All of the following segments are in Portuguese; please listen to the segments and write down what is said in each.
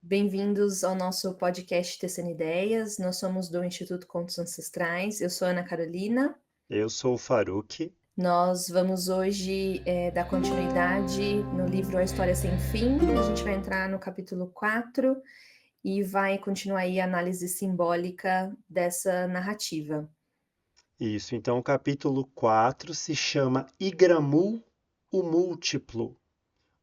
Bem-vindos ao nosso podcast Tecendo Ideias. Nós somos do Instituto Contos Ancestrais. Eu sou Ana Carolina. Eu sou o Faruk. Nós vamos hoje dar continuidade no livro A História Sem Fim. A gente vai entrar no capítulo 4 e vai continuar aí a análise simbólica dessa narrativa. Isso, então o capítulo 4 se chama Igramul, o Múltiplo,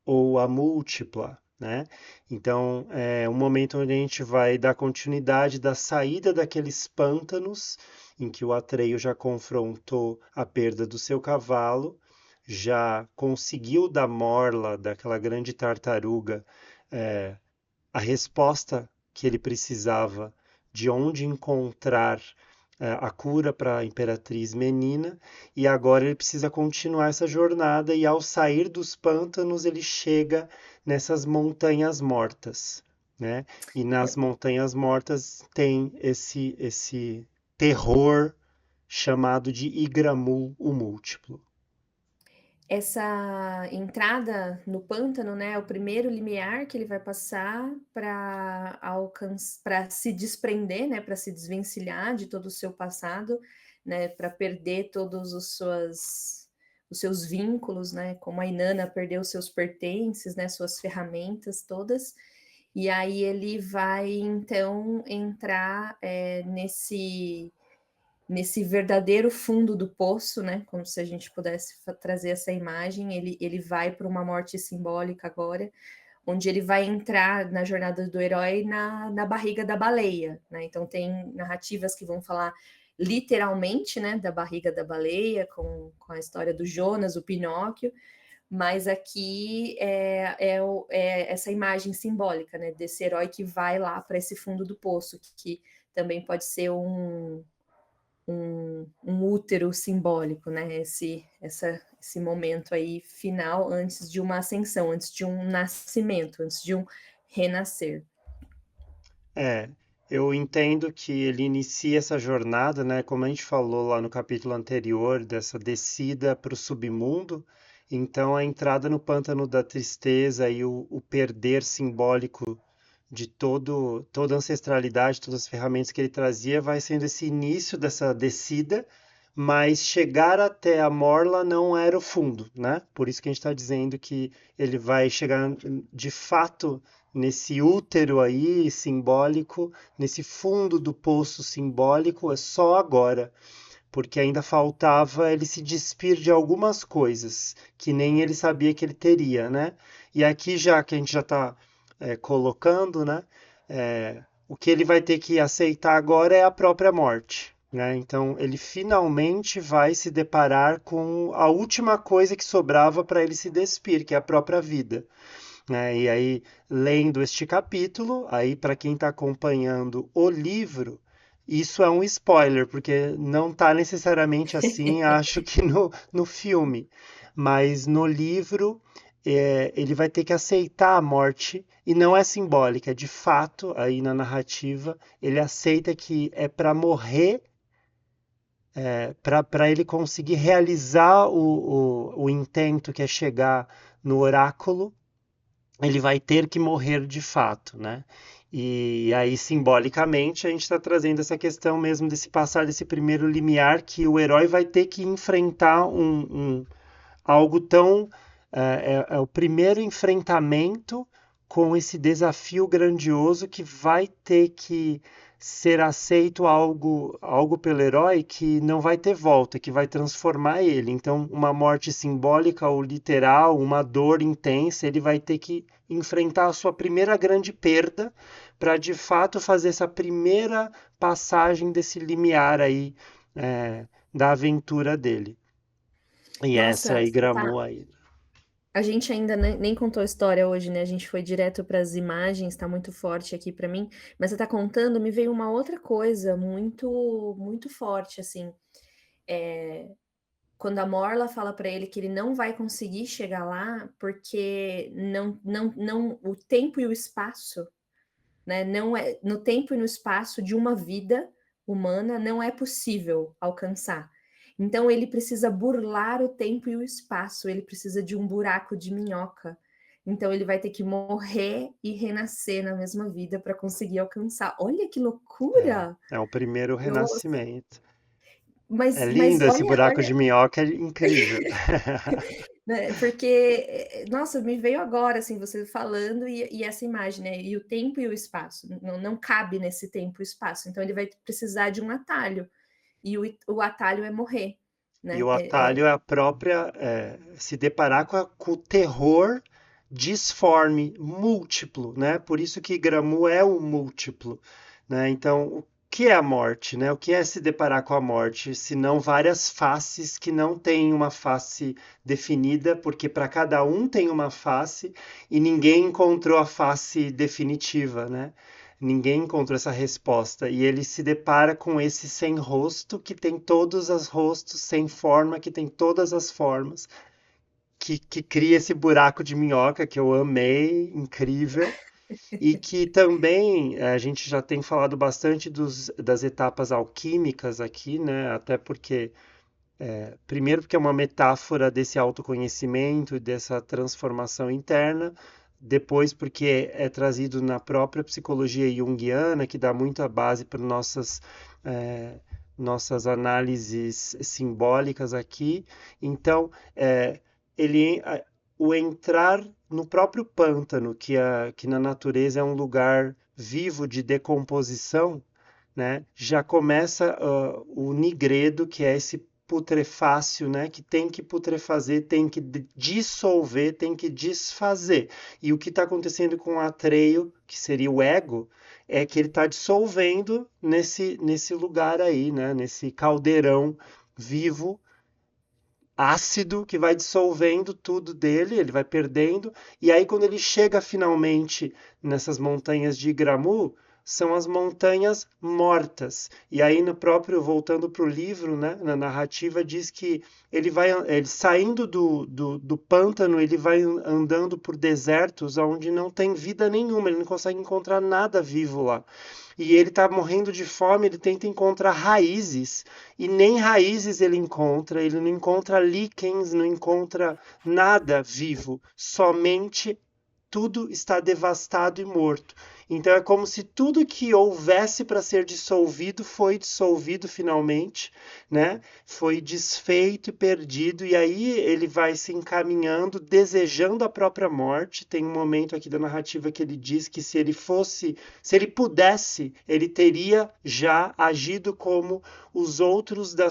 ou a Múltipla, né? Então, é um momento onde a gente vai dar continuidade da saída daqueles pântanos em que o Atreio já confrontou a perda do seu cavalo, já conseguiu da Morla, daquela grande tartaruga, a resposta que ele precisava de onde encontrar a cura para a Imperatriz Menina, e agora ele precisa continuar essa jornada, e ao sair dos pântanos ele chega nessas montanhas mortas, né? E nas montanhas mortas tem esse terror chamado de Igramul, o Múltiplo. Essa entrada no pântano, né, é o primeiro limiar que ele vai passar para se desprender, né, para se desvencilhar de todo o seu passado, né, para perder todos os seus vínculos, né, como a Inanna perdeu os seus pertences, né, suas ferramentas todas. E aí ele vai então entrar nesse verdadeiro fundo do poço, né? Como se a gente pudesse trazer essa imagem. Ele vai para uma morte simbólica agora, onde ele vai entrar na jornada do herói na barriga da baleia, né? Então tem narrativas que vão falar literalmente, né, da barriga da baleia, com a história do Jonas, o Pinóquio, mas aqui é essa imagem simbólica, né, desse herói que vai lá para esse fundo do poço, que também pode ser um útero simbólico, né? Esse momento aí final antes de uma ascensão, antes de um nascimento, antes de um renascer. É, eu entendo que ele inicia essa jornada, né? Como a gente falou lá no capítulo anterior, dessa descida para o submundo. Então, a entrada no pântano da tristeza e o perder simbólico de toda a ancestralidade, todas as ferramentas que ele trazia, vai sendo esse início dessa descida, mas chegar até a Morla não era o fundo, né? Por isso que a gente está dizendo que ele vai chegar de fato nesse útero aí simbólico, nesse fundo do poço simbólico, é só agora, porque ainda faltava ele se despir de algumas coisas que nem ele sabia que ele teria, né? E aqui, já que a gente já está colocando, né? O que ele vai ter que aceitar agora é a própria morte. Né? Então, ele finalmente vai se deparar com a última coisa que sobrava para ele se despir, que é a própria vida. Né? E aí, lendo este capítulo, aí para quem está acompanhando o livro, isso é um spoiler, porque não está necessariamente assim, acho que no filme. Mas no livro, ele vai ter que aceitar a morte, e não é simbólica, é de fato, aí na narrativa, ele aceita que é para morrer, para ele conseguir realizar o intento que é chegar no oráculo, ele vai ter que morrer de fato, né? E aí, simbolicamente, a gente está trazendo essa questão mesmo desse passar desse primeiro limiar, que o herói vai ter que enfrentar algo tão. É o primeiro enfrentamento com esse desafio grandioso que vai ter que ser aceito algo pelo herói que não vai ter volta, que vai transformar ele. Então, uma morte simbólica ou literal, uma dor intensa, ele vai ter que enfrentar a sua primeira grande perda para de fato fazer essa primeira passagem desse limiar aí da aventura dele. E essa Nossa, aí gramou aí. a gente ainda nem contou a história hoje, né? A gente foi direto para as imagens, está muito forte aqui para mim. Mas você está contando, me veio uma outra coisa muito, muito forte, assim. Quando a Morla fala para ele que ele não vai conseguir chegar lá, porque não, o tempo e o espaço, né? Não é no tempo e no espaço de uma vida humana não é possível alcançar. Então ele precisa burlar o tempo e o espaço, ele precisa de um buraco de minhoca, Então ele vai ter que morrer e renascer na mesma vida para conseguir alcançar. Olha que loucura! É o primeiro Nossa, renascimento. É mas lindo esse olha, buraco de minhoca, é incrível. né, porque, nossa, me veio agora, assim, você falando e essa imagem, né, e o tempo e o espaço, não cabe nesse tempo e espaço, então ele vai precisar de um atalho, e o atalho é morrer, E né, o atalho é a própria, se deparar com o terror disforme, múltiplo, né? Por isso que Gramu é o múltiplo, né? Então, o que é a morte, né? O que é se deparar com a morte, se não várias faces que não têm uma face definida, porque para cada um tem uma face e ninguém encontrou a face definitiva, né? Ninguém encontrou essa resposta e ele se depara com esse sem rosto que tem todos os rostos, sem forma que tem todas as formas, que cria esse buraco de minhoca que eu amei, incrível, e que também a gente já tem falado bastante das etapas alquímicas aqui, né? Até porque, primeiro, porque é uma metáfora desse autoconhecimento e dessa transformação interna. Depois, porque é trazido na própria psicologia junguiana, que dá muita base para eh, nossas análises simbólicas aqui. Então, ele, o entrar no próprio pântano, que na natureza é um lugar vivo de decomposição, né? Já começa o nigredo, que é esse putrefácio, né? Que tem que putrefazer, tem que dissolver, tem que desfazer. E o que está acontecendo com o Atreio, que seria o ego, é que ele está dissolvendo nesse lugar aí, né? Nesse caldeirão vivo, ácido, que vai dissolvendo tudo dele, ele vai perdendo. E aí, quando ele chega finalmente nessas montanhas de Igramu, são as montanhas mortas. E aí, no próprio, voltando para o livro, né, na narrativa, diz que ele saindo do pântano, ele vai andando por desertos onde não tem vida nenhuma, ele não consegue encontrar nada vivo lá. E ele está morrendo de fome, ele tenta encontrar raízes, e nem raízes ele não encontra líquens, não encontra nada vivo, somente tudo está devastado e morto. Então é como se tudo que houvesse para ser dissolvido foi dissolvido finalmente, né? Foi desfeito e perdido, e aí ele vai se encaminhando, desejando a própria morte. Tem um momento aqui da narrativa que ele diz que se ele pudesse, ele teria já agido como os outros do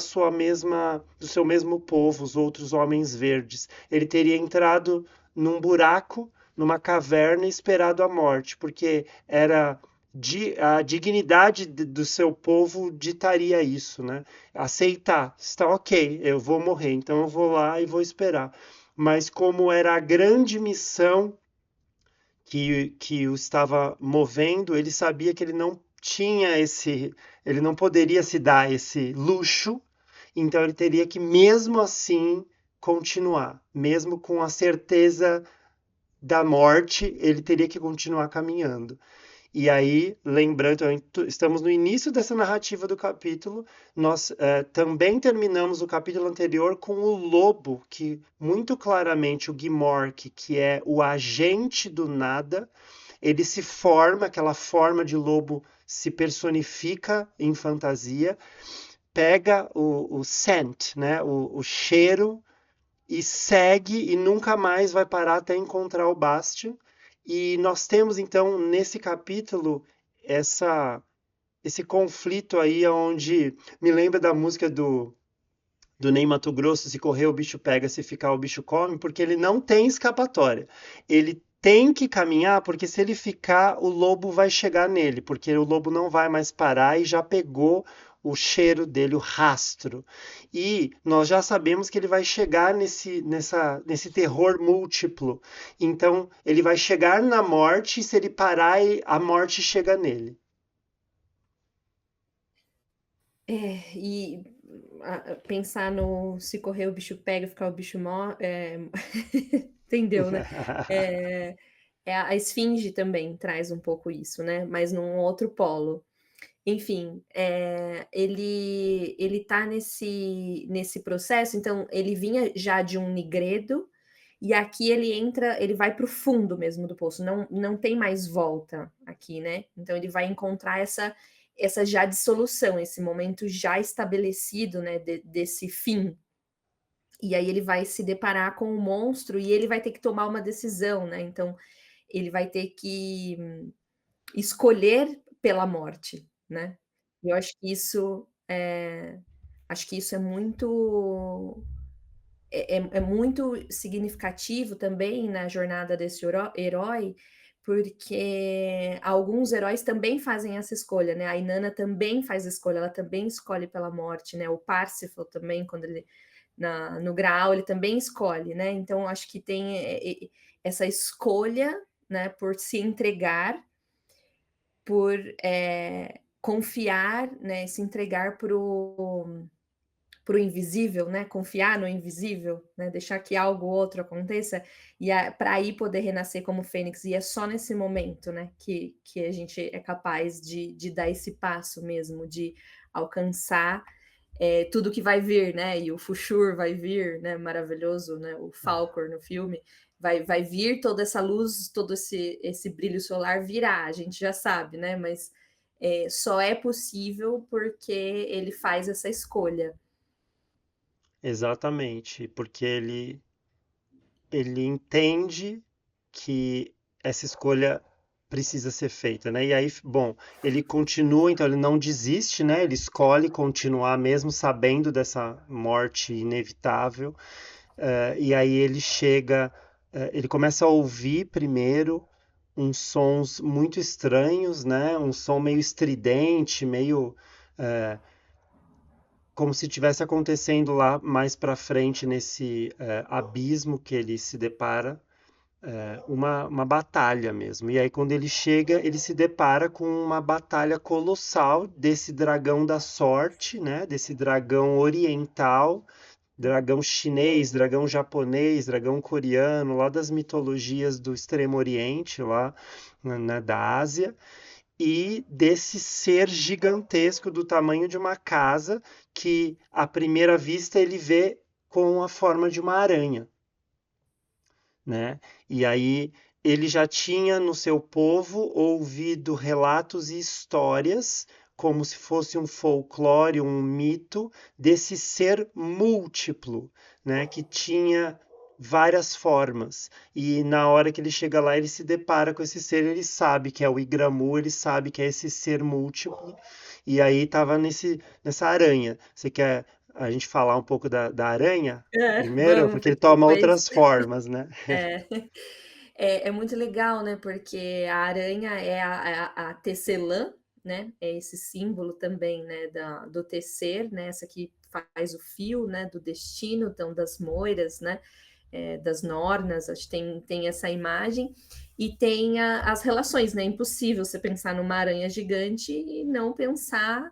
seu mesmo povo, os outros homens verdes. Ele teria entrado num buraco, numa caverna e esperado a morte, porque a dignidade do seu povo ditaria isso, né? Aceitar, está ok, eu vou morrer, então eu vou lá e vou esperar. Mas como era a grande missão que o estava movendo, ele sabia que ele não tinha ele não poderia se dar esse luxo, então ele teria que mesmo assim continuar, mesmo com a certeza da morte, ele teria que continuar caminhando. E aí, lembrando, estamos no início dessa narrativa do capítulo, nós também terminamos o capítulo anterior com o lobo, que muito claramente o Gmork, que é o agente do nada, ele se forma, aquela forma de lobo se personifica em fantasia, pega o scent, né, o cheiro, e segue e nunca mais vai parar até encontrar o Bastian. E nós temos então nesse capítulo essa esse conflito aí onde me lembra da música do Ney Matogrosso, se correr o bicho pega, se ficar o bicho come, porque ele não tem escapatória. Ele tem que caminhar, porque se ele ficar, o lobo vai chegar nele, porque o lobo não vai mais parar e já pegou o cheiro dele, o rastro. E nós já sabemos que ele vai chegar nesse terror múltiplo. Então, ele vai chegar na morte, e se ele parar, a morte chega nele. E pensar no se correr o bicho pega, ficar o bicho morre, entendeu, né? É, a esfinge também traz um pouco isso, né? Mas num outro polo. Enfim, ele tá nesse processo, então ele vinha já de um nigredo, E aqui ele entra, ele vai para o fundo mesmo do poço, não tem mais volta aqui, né. Então ele vai encontrar essa já dissolução, esse momento já estabelecido, né, desse fim. E aí ele vai se deparar com o monstro e ele vai ter que tomar uma decisão, né, então ele vai ter que escolher pela morte, né. E eu acho que isso é muito é muito significativo também na jornada desse herói, porque alguns heróis também fazem essa escolha, né, a Inanna também faz a escolha, ela também escolhe pela morte, né, o Parsifal também quando ele no Graal, ele também escolhe, né, então acho que tem, essa escolha, né, por se entregar, por, confiar, né, se entregar para o invisível, né, confiar no invisível, né, deixar que algo outro aconteça, e para aí poder renascer como fênix, e é só nesse momento, né, que a gente é capaz de dar esse passo mesmo, de alcançar, tudo que vai vir, né, e o Fushur vai vir, né, maravilhoso, né, o Falcor no filme, vai vir toda essa luz, todo esse brilho solar virá, a gente já sabe, né, mas, só é possível porque ele faz essa escolha. Exatamente, porque ele entende que essa escolha precisa ser feita, né? E aí, bom, ele continua, então ele não desiste, né? Ele escolhe continuar mesmo sabendo dessa morte inevitável. E aí ele chega, ele começa a ouvir primeiro uns sons muito estranhos, né? Um som meio estridente, meio como se tivesse acontecendo lá mais para frente nesse abismo que ele se depara, uma batalha mesmo. E aí quando ele chega, ele se depara com uma batalha colossal desse dragão da sorte, né? Desse dragão oriental, dragão chinês, dragão japonês, dragão coreano, lá das mitologias do Extremo Oriente, lá né, da Ásia, e desse ser gigantesco do tamanho de uma casa que, à primeira vista, ele vê com a forma de uma aranha, né? E aí ele já tinha no seu povo ouvido relatos e histórias, como se fosse um folclore, um mito desse ser múltiplo, né? Que tinha várias formas. E na hora que ele chega lá, ele se depara com esse ser, ele sabe que é o Igramu, ele sabe que é esse ser múltiplo. E aí estava nessa aranha. Você quer a gente falar um pouco da aranha primeiro? Vamos, Porque ele porque toma depois outras formas, né? é. É muito legal, né, porque a aranha é a tecelã, né, é esse símbolo também, né, do tecer, né, essa que faz o fio, né, do destino, então das moiras, né, das nornas, acho que tem essa imagem, e tem as relações, né, é impossível você pensar numa aranha gigante e não pensar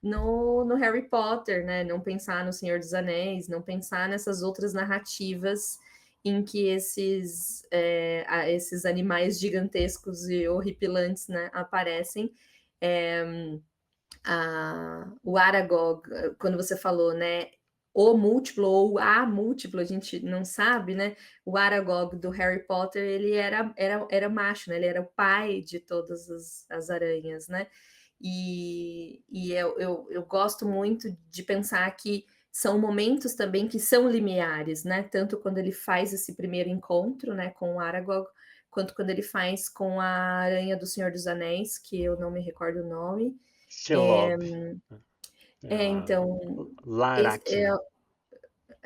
no Harry Potter, né? Não pensar no Senhor dos Anéis, não pensar nessas outras narrativas em que esses animais gigantescos e horripilantes, né, aparecem. É, o Aragog, quando você falou, né, o múltiplo ou a múltiplo, a gente não sabe, né? O Aragog do Harry Potter, ele era macho, né? Ele era o pai de todas as aranhas, né? E eu gosto muito de pensar que são momentos também que são limiares, né? Tanto quando ele faz esse primeiro encontro, né, com o Aragog, quanto quando ele faz com a Aranha do Senhor dos Anéis, que eu não me recordo o nome. É, Shelob, então, Laracna.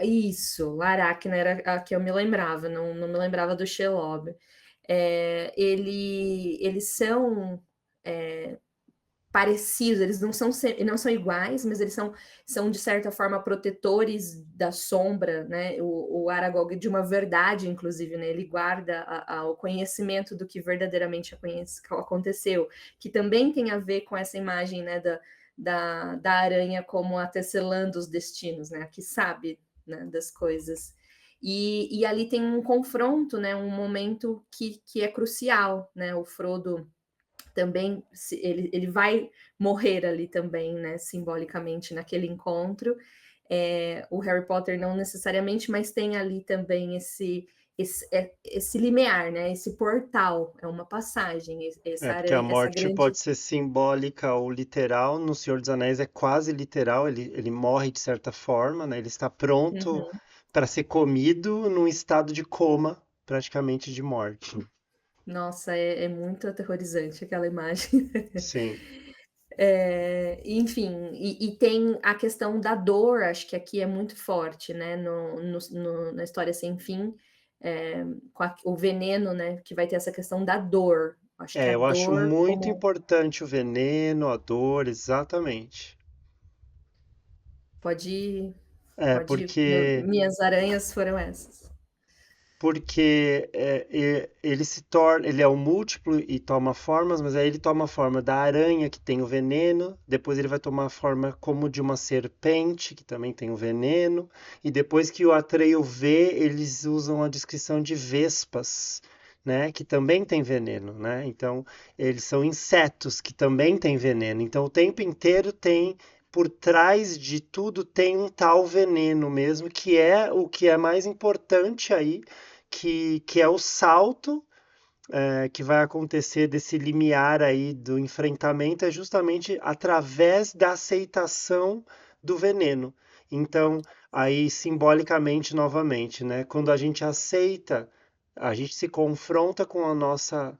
isso, Laracna era a que eu me lembrava, não me lembrava do Shelob. Eles são parecidos, eles não são iguais, mas eles são de certa forma protetores da sombra, né? O Aragog de uma verdade, inclusive, né? Ele guarda o conhecimento do que verdadeiramente aconteceu, que também tem a ver com essa imagem, né? Da aranha como a tecelã dos destinos, né? A que sabe, né, das coisas. E ali tem um confronto, né? Um momento que é crucial, né? O Frodo também ele vai morrer ali também, né, simbolicamente naquele encontro. O Harry Potter não necessariamente, mas tem ali também esse limiar, né? Esse portal, é uma passagem, essa É, porque a aranha, essa morte grande. pode ser simbólica ou literal. No Senhor dos Anéis é quase literal, ele morre de certa forma, né? Ele está pronto Uhum. para ser comido num estado de coma, praticamente de morte. Nossa, é muito aterrorizante aquela imagem. Sim. Enfim, e tem a questão da dor, acho que aqui é muito forte, né, na História Sem Fim, com o veneno, né, que vai ter essa questão da dor. Acho que É, a eu acho dor muito como importante o veneno, a dor, exatamente. pode ir, É, pode ir. porque Minhas aranhas foram essas. ele se torna, ele é o múltiplo e toma formas, mas aí ele toma a forma da aranha que tem o veneno, depois ele vai tomar a forma como de uma serpente que também tem o veneno, e depois que o Atreio vê, eles usam a descrição de vespas, né, que também tem veneno, né? Então, eles são insetos que também têm veneno. Então, o tempo inteiro tem por trás de tudo tem um tal veneno mesmo, que é o que é mais importante aí, que é o salto que vai acontecer desse limiar aí do enfrentamento, é justamente através da aceitação do veneno. Então, aí simbolicamente novamente, né? Quando a gente aceita, a gente se confronta com a nossa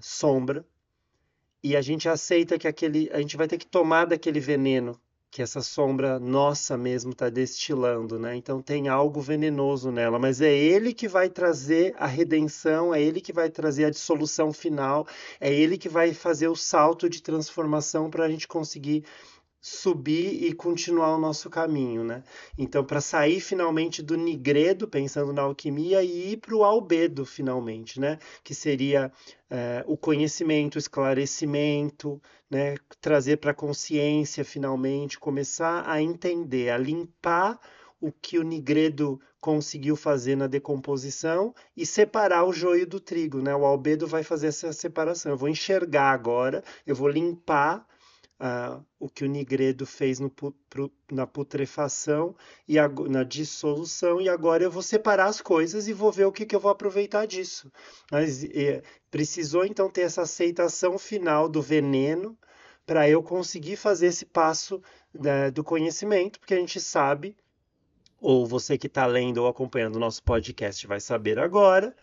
sombra, e a gente aceita que a gente vai ter que tomar daquele veneno que essa sombra nossa mesmo está destilando, né? Então tem algo venenoso nela, mas é ele que vai trazer a redenção, é ele que vai trazer a dissolução final, é ele que vai fazer o salto de transformação para a gente conseguir subir e continuar o nosso caminho, né? Então, para sair finalmente do nigredo, pensando na alquimia, e ir para o albedo, finalmente, né? Que seria o conhecimento, o esclarecimento, né? Trazer para a consciência, finalmente, começar a entender, a limpar o que o nigredo conseguiu fazer na decomposição e separar o joio do trigo, né? O albedo vai fazer essa separação. Eu vou enxergar agora, eu vou limpar o que o Nigredo fez na putrefação e na dissolução, e agora eu vou separar as coisas e vou ver o que, que eu vou aproveitar disso. Mas precisou então ter essa aceitação final do veneno para eu conseguir fazer esse passo do conhecimento, porque a gente sabe, ou você que está lendo ou acompanhando o nosso podcast vai saber agora,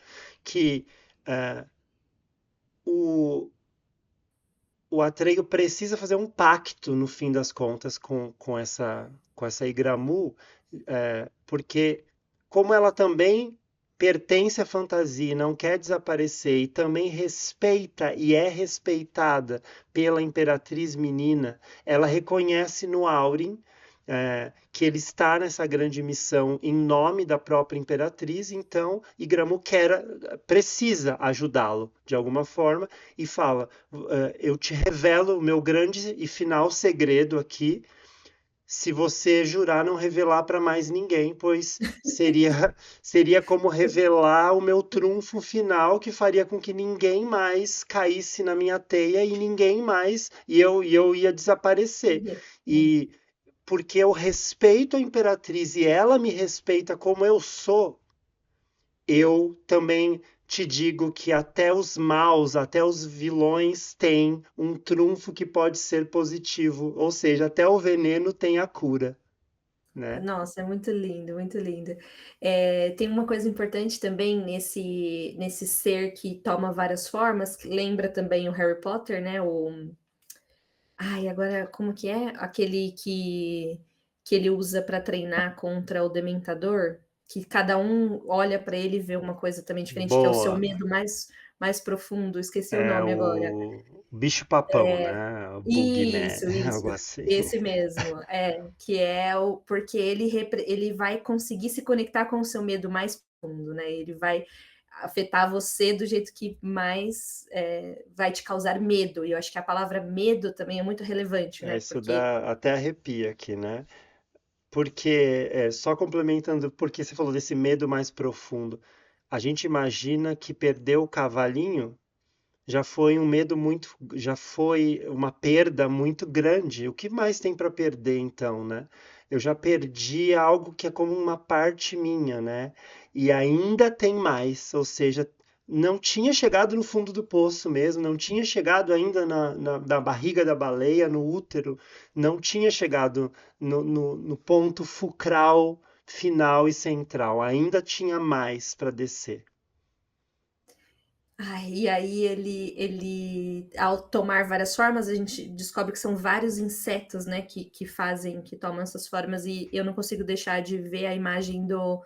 que uh, o, o Atreio precisa fazer um pacto, no fim das contas, com essa Igramu, porque como ela também pertence à fantasia e não quer desaparecer, e também respeita e é respeitada pela Imperatriz Menina, ela reconhece no Aurin que ele está nessa grande missão em nome da própria Imperatriz, então Igramu precisa ajudá-lo de alguma forma e fala: eu te revelo o meu grande e final segredo aqui, se você jurar não revelar para mais ninguém, pois seria como revelar o meu trunfo final que faria com que ninguém mais caísse na minha teia e ninguém mais e eu ia desaparecer. E porque eu respeito a Imperatriz e ela me respeita como eu sou, eu também te digo que até os maus, até os vilões têm um trunfo que pode ser positivo, ou seja, até o veneno tem a cura, né? Nossa, é muito lindo, muito lindo. Tem uma coisa importante também nesse ser que toma várias formas, que lembra também o Harry Potter, né, ai, agora como que é? Aquele que ele usa para treinar contra o Dementador, que cada um olha para ele e vê uma coisa também diferente, que é o seu Boa. medo mais profundo, esqueci o É nome agora. o bicho-papão, né? O Bugman, Isso, algo isso, assim. esse mesmo. Que é o porque ele vai conseguir se conectar com o seu medo mais profundo, né, ele vai afetar você do jeito que mais, vai te causar medo, e eu acho que a palavra medo também é muito relevante, né, Isso porque dá até arrepia aqui, né? Porque, só complementando, porque você falou desse medo mais profundo, a gente imagina que perder o cavalinho já foi um medo muito, já foi uma perda muito grande. O que mais tem para perder então, né? eu já perdi algo que é como uma parte minha, né? E ainda tem mais, ou seja, não tinha chegado no fundo do poço mesmo, não tinha chegado ainda na barriga da baleia, no útero, não tinha chegado no ponto fulcral, final e central, ainda tinha mais para descer. Ai, e aí ao tomar várias formas, a gente descobre que são vários insetos, né, que tomam essas formas, e eu não consigo deixar de ver a imagem do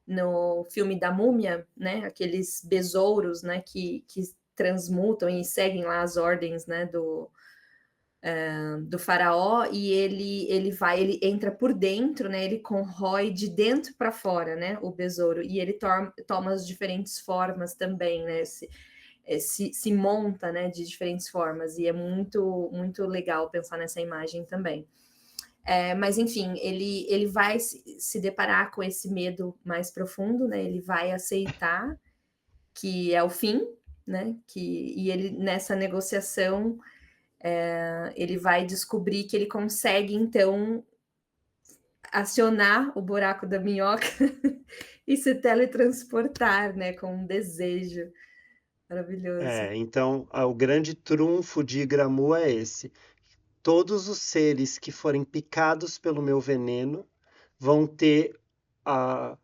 no filme da Múmia, né, aqueles besouros, né, que transmutam e seguem lá as ordens, né, do faraó, e ele entra por dentro, né, ele corrói de dentro para fora, né, o besouro, e ele toma as diferentes formas também, né, se monta, né, de diferentes formas, e é muito, muito legal pensar nessa imagem também. Mas, enfim, ele vai se deparar com esse medo mais profundo, né, ele vai aceitar que é o fim, né, e ele, nessa negociação, ele vai descobrir que ele consegue, então, acionar o buraco da minhoca e se teletransportar, né, com um desejo maravilhoso. Então, o grande trunfo de Igramu é esse. Todos os seres que forem picados pelo meu veneno vão ter a,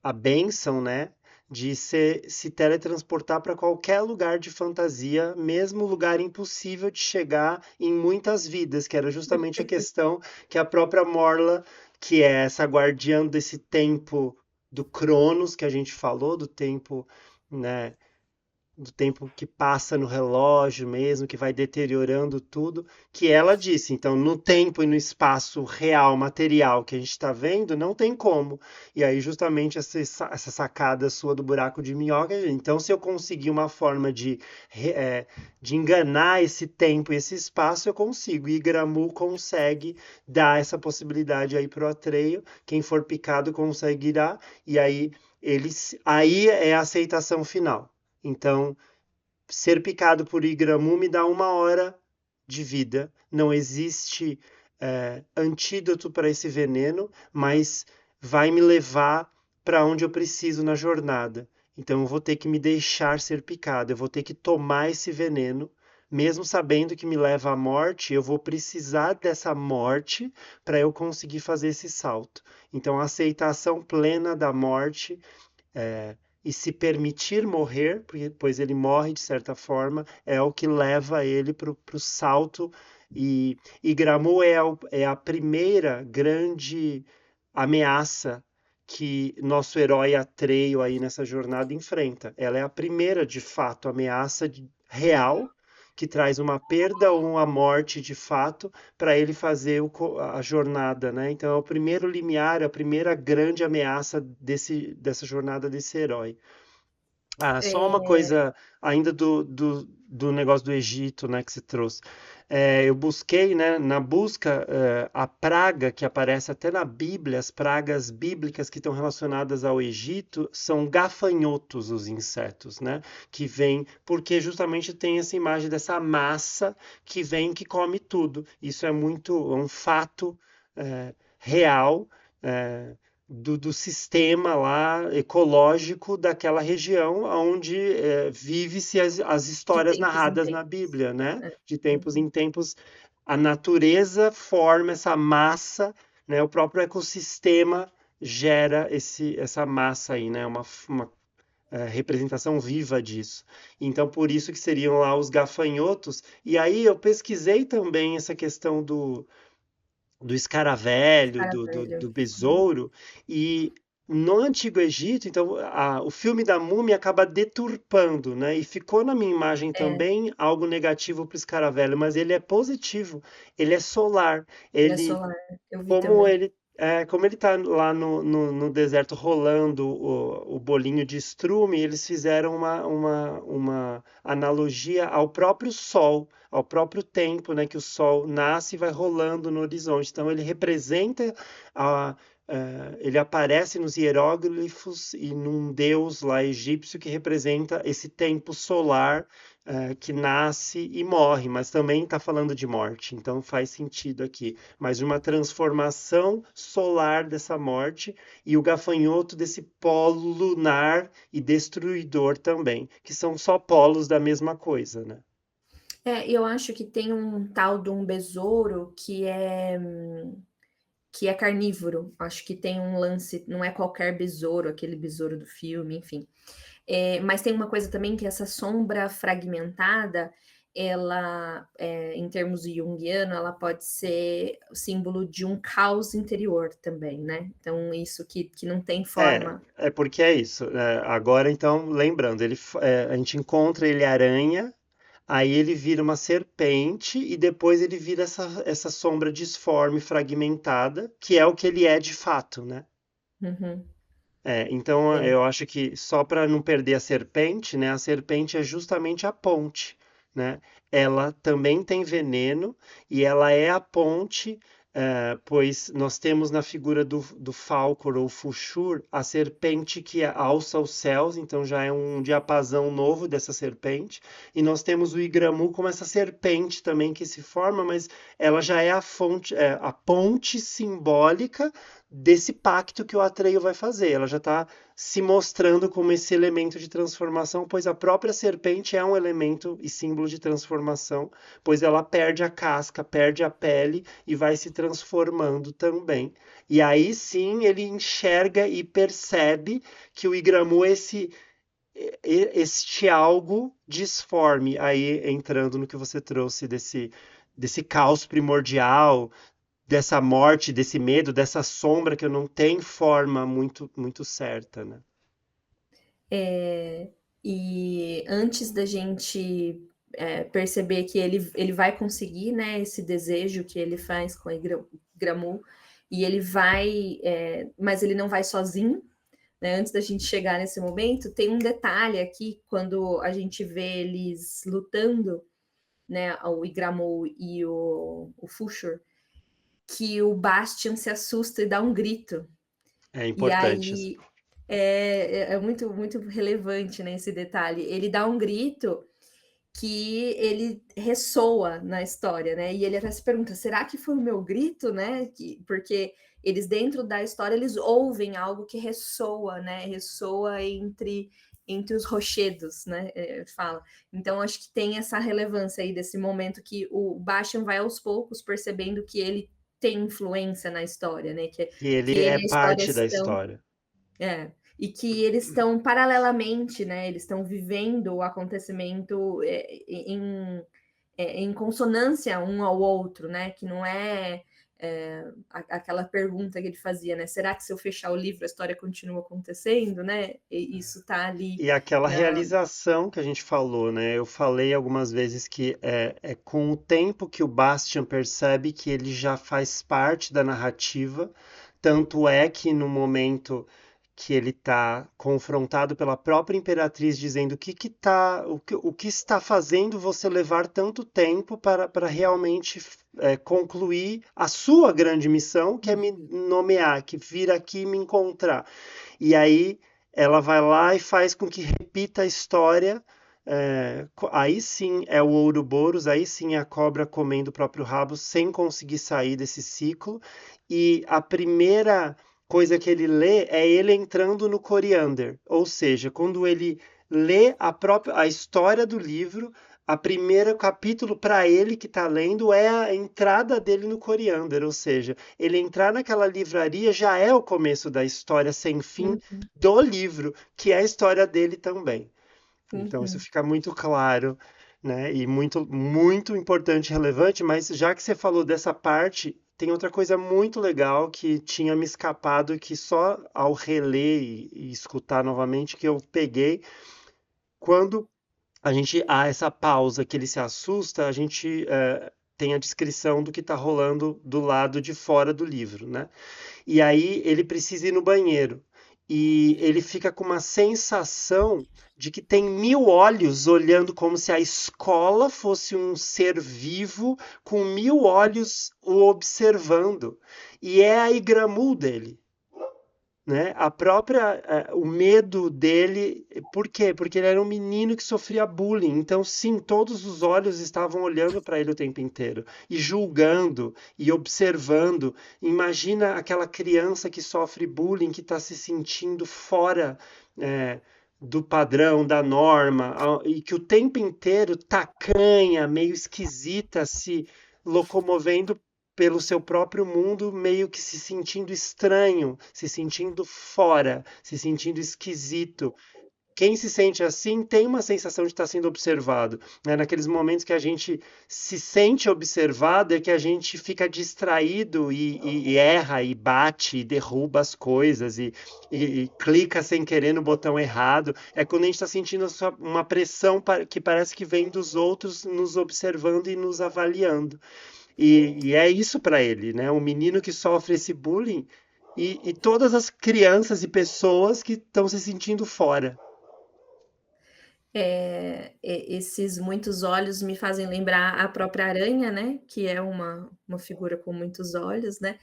a bênção, né, de se teletransportar para qualquer lugar de fantasia, mesmo lugar impossível de chegar em muitas vidas, que era justamente a questão que a própria Morla, que é essa guardiã desse tempo do Cronos que a gente falou, do tempo, né, do tempo que passa no relógio mesmo, que vai deteriorando tudo, que ela disse. Então, no tempo e no espaço real, material que a gente está vendo, não tem como. E aí, justamente, essa sacada sua do buraco de minhoca. Então, se eu conseguir uma forma de enganar esse tempo e esse espaço, eu consigo. E Gramu consegue dar essa possibilidade aí para o Atreio. Quem for picado conseguirá. E aí é a aceitação final. Então, ser picado por Igramu me dá 1 hora de vida. Não existe antídoto para esse veneno, mas vai me levar para onde eu preciso na jornada. Então, eu vou ter que me deixar ser picado, eu vou ter que tomar esse veneno, mesmo sabendo que me leva à morte, eu vou precisar dessa morte para eu conseguir fazer esse salto. Então, a aceitação plena da morte é, e se permitir morrer, pois ele morre de certa forma, é o que leva ele para o salto. E Gramu é a primeira grande ameaça que nosso herói Atreio aí nessa jornada enfrenta. Ela é a primeira, de fato, ameaça real que traz uma perda ou uma morte de fato para ele fazer a jornada, né? Então é o primeiro limiar, é a primeira grande ameaça dessa jornada desse herói. Ah, só uma É, coisa ainda do negócio do Egito, né, que você trouxe. Eu busquei, né, na busca, a praga que aparece até na Bíblia, as pragas bíblicas que estão relacionadas ao Egito, são gafanhotos os insetos, né, que vêm, porque justamente tem essa imagem dessa massa que vem que come tudo. Isso é um fato, real, é, do sistema lá ecológico daquela região onde vive-se as de histórias tempos em narradas na tempos. Bíblia, né? É. De tempos Uhum. em tempos, a natureza forma essa massa, né? O próprio ecossistema gera essa massa aí, né? Uma representação viva disso. Então, por isso que seriam lá os gafanhotos. E aí eu pesquisei também essa questão do escaravelho, Escaravelho. do besouro, e no Antigo Egito, então, o filme da Múmia acaba deturpando, né? E ficou na minha imagem É, também algo negativo para o escaravelho, mas ele é positivo, ele é solar, ele é ele solar. Eu vi como também. ele tá lá no deserto rolando o bolinho de estrume, eles fizeram uma analogia ao próprio sol, ao próprio tempo, né, que o sol nasce e vai rolando no horizonte. Então ele representa a, ele aparece nos hieróglifos e num deus lá egípcio que representa esse tempo solar que nasce e morre, mas também está falando de morte, então faz sentido aqui. Mas de uma transformação solar dessa morte e o gafanhoto desse polo lunar e destruidor também, que são só polos da mesma coisa, né? Eu acho que tem um tal de um besouro que é carnívoro. Acho que tem um lance, não é qualquer besouro, aquele besouro do filme, enfim. Mas tem uma coisa também que essa sombra fragmentada, ela, em termos junguiano, ela pode ser o símbolo de um caos interior também, né? Então, isso que não tem forma. É porque é isso. Agora, então, lembrando, a gente encontra ele aranha, aí ele vira uma serpente e depois ele vira essa sombra disforme, fragmentada, que é o que ele é de fato, né? Uhum, Então, é. eu acho que só para não perder a serpente, né? A serpente é justamente a ponte, né? Ela também tem veneno e ela é a ponte, pois nós temos na figura do Falcor ou Fuxur a serpente que alça os céus, então já é um diapasão novo dessa serpente. E nós temos o Igramu como essa serpente também que se forma, mas ela já é a fonte, a ponte simbólica desse pacto que o Atreio vai fazer. Ela já está se mostrando como esse elemento de transformação, pois a própria serpente é um elemento e símbolo de transformação, pois ela perde a casca, perde a pele e vai se transformando também. E aí sim ele enxerga e percebe que o Igramu é este algo disforme, aí entrando no que você trouxe desse caos primordial, dessa morte, desse medo, dessa sombra que não tem forma muito, muito certa, né? É, e antes da gente perceber que ele vai conseguir, né, esse desejo que ele faz com a Gramu, e ele vai, mas ele não vai sozinho, né? Antes da gente chegar nesse momento, tem um detalhe aqui, quando a gente vê eles lutando, né, o Igramu e o Fushur, que o Bastian se assusta e dá um grito. É E importante isso. aí é muito, muito relevante, né, esse detalhe. Ele dá um grito que ele ressoa na história, né? E ele até se pergunta: será que foi o meu grito, né? Porque eles dentro da história eles ouvem algo que ressoa, né? Ressoa entre os rochedos, né? Fala. Então acho que tem essa relevância aí desse momento que o Bastian vai aos poucos percebendo que ele tem influência na história, né? Que Que ele ele é e a história parte da estão história. e que eles estão paralelamente, né? Eles estão vivendo o acontecimento em consonância um ao outro, né? Que não aquela pergunta que ele fazia, né? Será que se eu fechar o livro a história continua acontecendo, né? E isso está ali E aquela na. realização que a gente falou, né? Eu falei algumas vezes que é com o tempo que o Bastian percebe que ele já faz parte da narrativa, tanto é que no momento que ele está confrontado pela própria Imperatriz dizendo o que está fazendo você levar tanto tempo para realmente concluir a sua grande missão, que é me nomear, que vir aqui me encontrar. E aí ela vai lá e faz com que repita a história. Aí sim é o Ouroboros, aí sim é a cobra comendo o próprio rabo sem conseguir sair desse ciclo. E a primeira coisa que ele lê é ele entrando no Coriander, ou seja, quando ele lê a história do livro, a primeiro capítulo para ele que está lendo é a entrada dele no Coriander, ou seja, ele entrar naquela livraria já é o começo da história sem fim Uhum, do livro, que é a história dele também. Então isso uhum. fica muito claro, né? E muito, muito importante e relevante, mas já que você falou dessa parte, tem outra coisa muito legal que tinha me escapado e que só ao reler e escutar novamente que eu peguei, quando a gente há essa pausa que ele se assusta, a gente tem a descrição do que está rolando do lado de fora do livro, né? E aí ele precisa ir no banheiro. E ele fica com uma sensação de que tem mil olhos olhando, como se a escola fosse um ser vivo com mil olhos o observando. E é a Igramul dele. né? O medo dele, por quê? Porque ele era um menino que sofria bullying. Então, sim, todos os olhos estavam olhando para ele o tempo inteiro e julgando e observando. Imagina aquela criança que sofre bullying, que está se sentindo fora, é, do padrão, da norma, e que o tempo inteiro tacanha, meio esquisita, se locomovendo pelo seu próprio mundo, meio que se sentindo estranho, se sentindo fora, se sentindo esquisito. Quem se sente assim tem uma sensação de estar sendo observado, né? Naqueles momentos que a gente se sente observado, é que a gente fica distraído e erra, e bate, e derruba as coisas, e clica sem querer no botão errado. É quando a gente está sentindo uma pressão que parece que vem dos outros nos observando e nos avaliando. E é isso para ele, né? Um menino que sofre esse bullying e todas as crianças e pessoas que estão se sentindo fora. Esses muitos olhos me fazem lembrar a própria aranha, né? Que é uma figura com muitos olhos, né?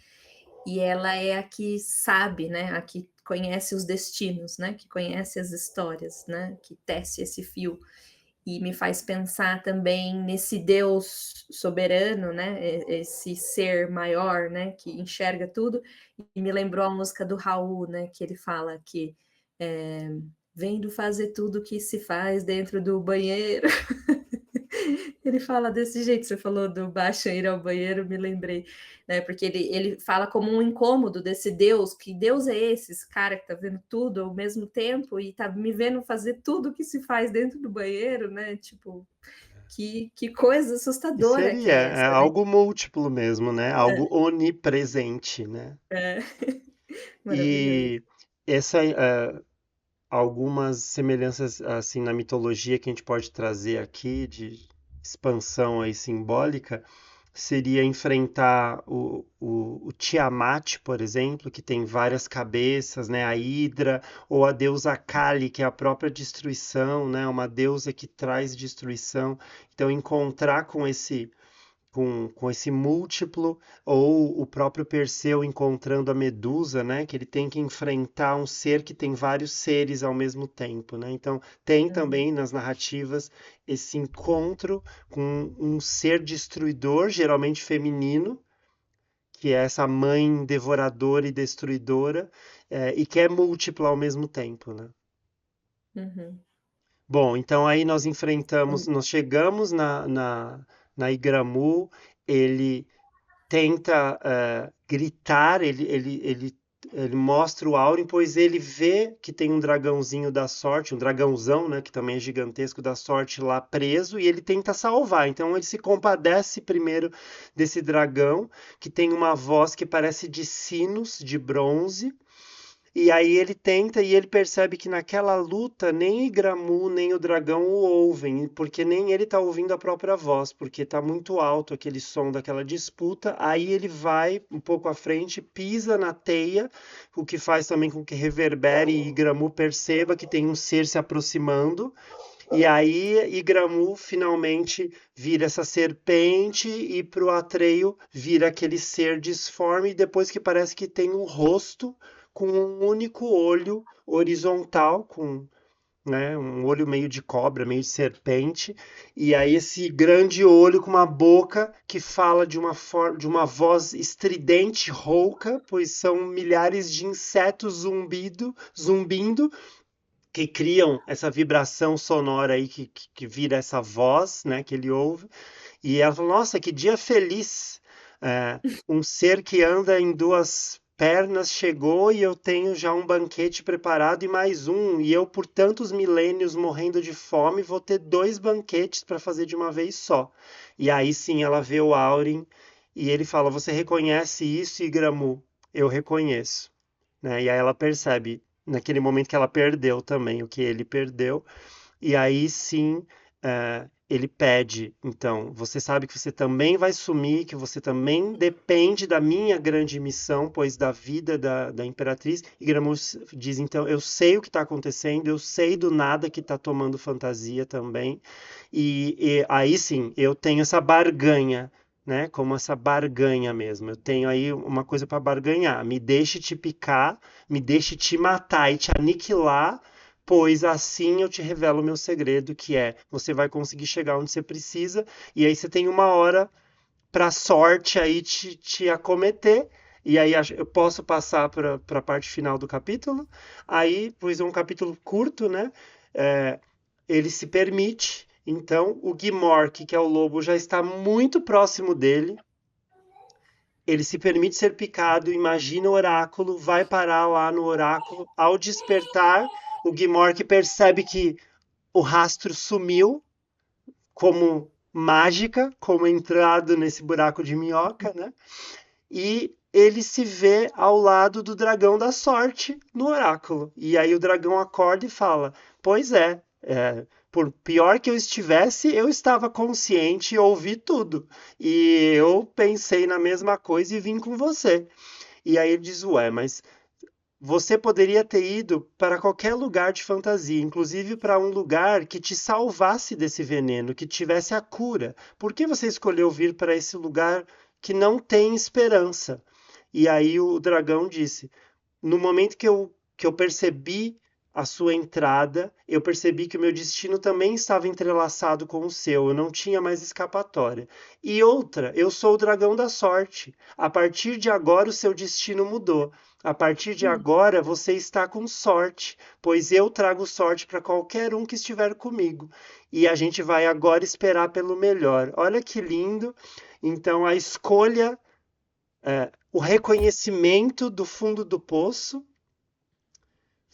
E ela é a que sabe, né? A que conhece os destinos, né? Que conhece as histórias, né? Que tece esse fio. E me faz pensar também nesse Deus soberano, né? Esse ser maior, né? Que enxerga tudo. E me lembrou a música do Raul, né? Que ele fala que é, vendo fazer tudo que se faz dentro do banheiro. Ele fala desse jeito, você falou do baixo ir ao banheiro, me lembrei, né? Porque ele fala como um incômodo desse Deus, que Deus é esse cara que tá vendo tudo ao mesmo tempo e tá me vendo fazer tudo que se faz dentro do banheiro, né? Tipo, que coisa E assustadora que seria, é é essa, né? algo múltiplo mesmo, né? Algo onipresente, né? É, maravilhoso. E essa, algumas semelhanças assim na mitologia que a gente pode trazer aqui de expansão aí simbólica seria enfrentar o Tiamat, por exemplo, que tem várias cabeças, né? A Hidra, ou a deusa Kali, que é a própria destruição, né? Uma deusa que traz destruição. Então, encontrar com esse múltiplo, ou o próprio Perseu encontrando a Medusa, né, que ele tem que enfrentar um ser que tem vários seres ao mesmo tempo, né? Então, tem Uhum, também nas narrativas esse encontro com um ser destruidor, geralmente feminino, que é essa mãe devoradora e destruidora, e que é múltipla ao mesmo tempo, né? uhum. Bom, então aí nós enfrentamos, nós chegamos na Igramu, ele tenta gritar, ele mostra o Aurin, pois ele vê que tem um dragãozinho da sorte, um dragãozão, né, que também é gigantesco da sorte lá preso, e ele tenta salvar. Então ele se compadece primeiro desse dragão, que tem uma voz que parece de sinos de bronze, e aí ele tenta e ele percebe que naquela luta nem Igramu nem o dragão o ouvem, porque nem ele está ouvindo a própria voz, porque está muito alto aquele som daquela disputa. Aí ele vai um pouco à frente, pisa na teia, o que faz também com que reverbere e Igramu perceba que tem um ser se aproximando. E aí Igramu finalmente vira essa serpente e pro Atreio vira aquele ser disforme, e depois que parece que tem um rosto com um único olho horizontal, com, né, um olho meio de cobra, meio de serpente, e aí esse grande olho com uma boca que fala de uma voz estridente, rouca, pois são milhares de insetos zumbindo, que criam essa vibração sonora aí que vira essa voz, né, que ele ouve. E ela falou: Nossa, que dia feliz! Um ser que anda em duas pernas chegou e eu tenho já um banquete preparado e mais um. E eu, por tantos milênios morrendo de fome, vou ter dois banquetes para fazer de uma vez só. E aí sim ela vê o Aurin e ele fala: Você reconhece isso, Igramu? Eu reconheço, né? E aí ela percebe, naquele momento, que ela perdeu também o que ele perdeu, e aí sim ele pede, então, você sabe que você também vai sumir, que você também depende da minha grande missão, pois da vida da Imperatriz. E Gramus diz, então, eu sei o que está acontecendo, eu sei do nada que está tomando fantasia também, e aí sim, eu tenho essa barganha, né? Como essa barganha mesmo. Eu tenho aí uma coisa para barganhar. Me deixe te picar, me deixe te matar e te aniquilar, pois assim eu te revelo o meu segredo, que é você vai conseguir chegar onde você precisa, e aí você tem uma hora para a sorte aí te acometer. E aí eu posso passar para a parte final do capítulo. Aí, pois é um capítulo curto, né? É, ele se permite. Então, o Gmork, que é o lobo, já está muito próximo dele. Ele se permite ser picado, imagina o oráculo, vai parar lá no oráculo. Ao despertar, o Gmork percebe que o rastro sumiu, como mágica, como entrado nesse buraco de minhoca, né? E ele se vê ao lado do dragão da sorte no oráculo. E aí o dragão acorda e fala: Pois por pior que eu estivesse, eu estava consciente e ouvi tudo. E eu pensei na mesma coisa e vim com você. E aí ele diz: Ué, mas você poderia ter ido para qualquer lugar de fantasia, inclusive para um lugar que te salvasse desse veneno, que tivesse a cura. Por que você escolheu vir para esse lugar que não tem esperança? E aí o dragão disse: No momento que eu percebi a sua entrada, eu percebi que o meu destino também estava entrelaçado com o seu, eu não tinha mais escapatória. E outra, eu sou o dragão da sorte. A partir de agora, o seu destino mudou. A partir de Hum. agora, você está com sorte, pois eu trago sorte para qualquer um que estiver comigo. E a gente vai agora esperar pelo melhor. Olha que lindo. Então, a escolha, o reconhecimento do fundo do poço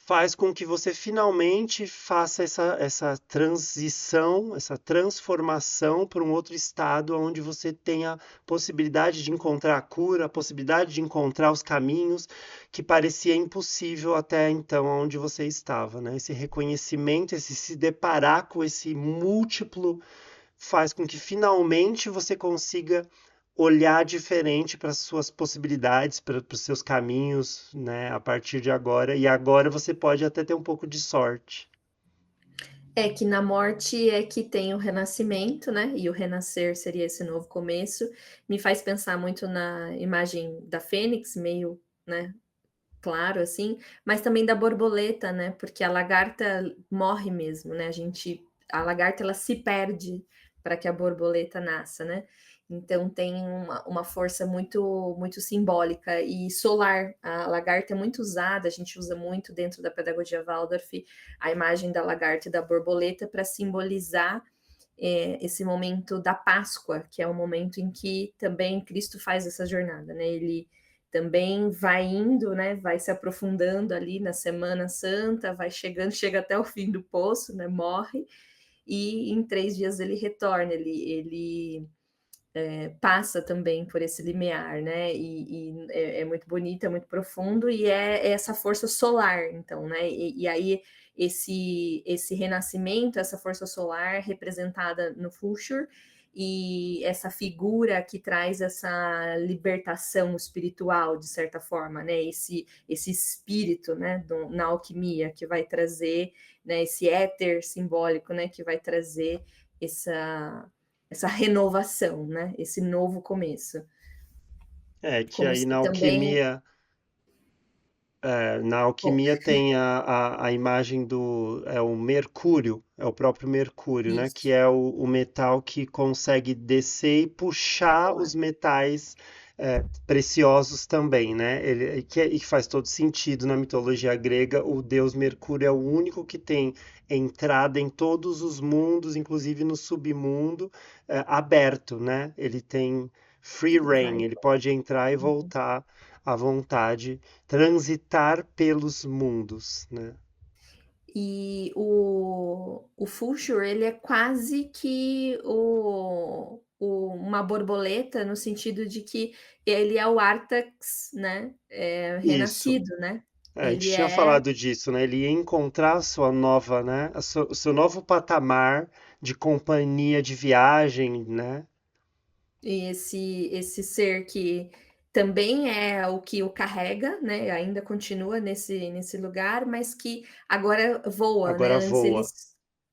faz com que você finalmente faça essa transição, essa transformação para um outro estado onde você tenha a possibilidade de encontrar a cura, a possibilidade de encontrar os caminhos que parecia impossível até então onde você estava, né? Esse reconhecimento, esse se deparar com esse múltiplo faz com que finalmente você consiga olhar diferente para as suas possibilidades, para os seus caminhos, né, a partir de agora. E agora você pode até ter um pouco de sorte. É que na morte é que tem o renascimento, né? E o renascer seria esse novo começo. Me faz pensar muito na imagem da fênix, meio, né, claro assim, mas também da borboleta, né? Porque a lagarta morre mesmo, né? A lagarta ela se perde para que a borboleta nasça, né? Então tem uma força muito simbólica e solar. A lagarta é muito usada, a gente usa muito dentro da pedagogia Waldorf a imagem da lagarta e da borboleta para simbolizar esse momento da Páscoa, que é o momento em que também Cristo faz essa jornada, né? Ele também vai indo, né? Vai se aprofundando ali na Semana Santa, vai chegando, chega até o fim do poço, né? Morre e em 3 dias ele retorna, ele passa também por esse limiar, né? E é muito bonito, é muito profundo e é essa força solar, então, né? E aí esse renascimento, essa força solar representada no Fuchur e essa figura que traz essa libertação espiritual de certa forma, né? Esse espírito, né? Na alquimia que vai trazer, né? Esse éter simbólico, né? Que vai trazer essa renovação, né? Esse novo começo. É que Como aí se também. na alquimia tem a imagem do o Mercúrio, é o próprio Mercúrio, né? Que Isso. é o metal que consegue descer e puxar os metais preciosos também, né? E que faz todo sentido na mitologia grega. O deus Mercúrio é o único que tem entrada em todos os mundos, inclusive no submundo, aberto, né? Ele tem free Ele reign, vai. ele pode entrar e voltar à vontade, transitar pelos mundos, né? E o Fuchur, ele é quase que uma borboleta, no sentido de que ele é o Artax, né? Isso. Renascido, né? É, a gente Ele tinha é falado disso, né? Ele ia encontrar a sua nova, né? O seu novo patamar de companhia de viagem, né? esse ser que também é o que o carrega, né? Ainda continua nesse lugar, mas que agora voa, né? Agora Antes ele voa.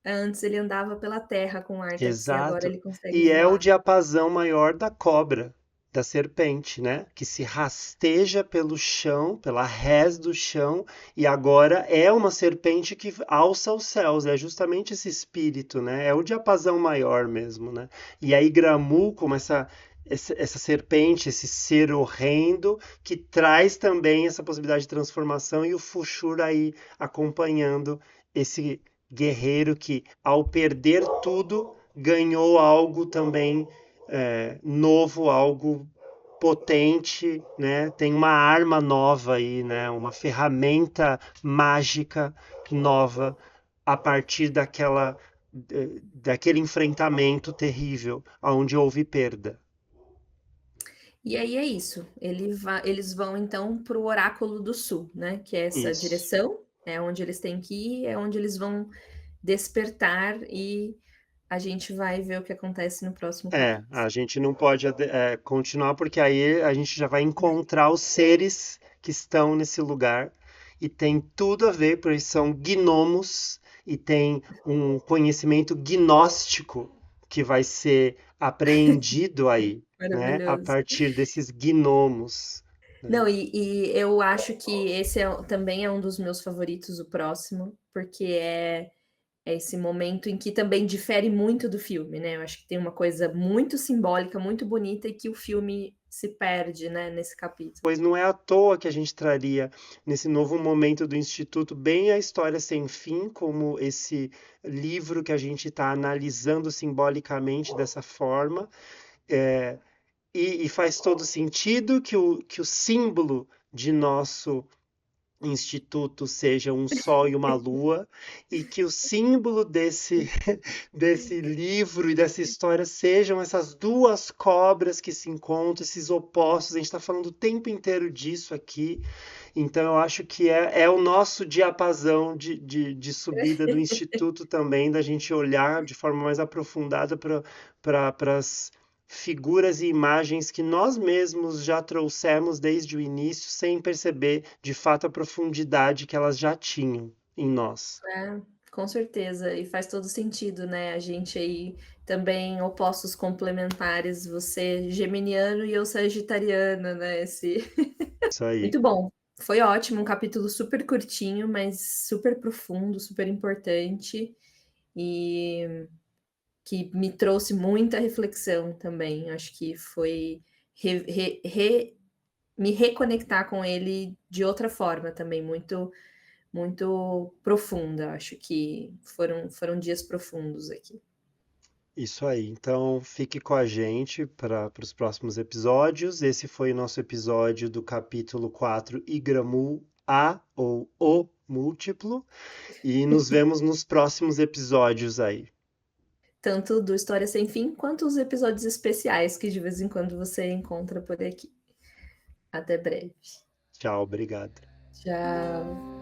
Antes ele andava pela terra com Artax e agora Exato. ele consegue E é o voar. diapasão maior da cobra, da serpente, né? Que se rasteja pelo chão, pela rés do chão, e agora é uma serpente que alça os céus. É justamente esse espírito, né? É o diapasão maior mesmo, né? E aí Gramu, como essa serpente, esse ser horrendo, que traz também essa possibilidade de transformação, e o Fushur aí acompanhando esse guerreiro que, ao perder tudo, ganhou algo também novo, algo potente, né? Tem uma arma nova aí, né? Uma ferramenta mágica nova a partir daquele enfrentamento terrível, onde houve perda. E aí é isso. Eles vão então para o Oráculo do Sul, né? Que é essa Isso. direção, é onde eles têm que ir, é onde eles vão despertar e a gente vai ver o que acontece no próximo capítulo. A gente não pode continuar porque aí a gente já vai encontrar os seres que estão nesse lugar e tem tudo a ver, porque são gnomos e tem um conhecimento gnóstico que vai ser apreendido aí, né, a Maravilhoso. partir desses gnomos, né? Não, e eu acho que esse também é um dos meus favoritos, o próximo, porque é esse momento em que também difere muito do filme, né? Eu acho que tem uma coisa muito simbólica, muito bonita, e que o filme se perde, né, nesse capítulo. Pois não é à toa que a gente traria nesse novo momento do Instituto bem a História Sem Fim, como esse livro que a gente está analisando simbolicamente dessa forma. É, e faz todo sentido que o símbolo de nosso instituto seja um sol e uma lua, e que o símbolo desse livro e dessa história sejam essas duas cobras que se encontram, esses opostos. A gente está falando o tempo inteiro disso aqui, então eu acho que é o nosso diapasão de subida do instituto também, da gente olhar de forma mais aprofundada para as figuras e imagens que nós mesmos já trouxemos desde o início, sem perceber de fato a profundidade que elas já tinham em nós. É, com certeza, e faz todo sentido, né? A gente aí também opostos complementares, você geminiano e eu sagitariana, né? Esse Isso aí. muito bom. Foi ótimo, um capítulo super curtinho, mas super profundo, super importante e que me trouxe muita reflexão também. Acho que foi me reconectar com ele de outra forma também, muito profunda. Acho que foram dias profundos aqui. Isso aí. Então, fique com a gente para os próximos episódios. Esse foi o nosso episódio do capítulo 4, Igramu A ou O múltiplo. E nos vemos nos próximos episódios aí. Tanto do História Sem Fim, quanto os episódios especiais que de vez em quando você encontra por aqui. Até breve. Tchau, obrigado. Tchau.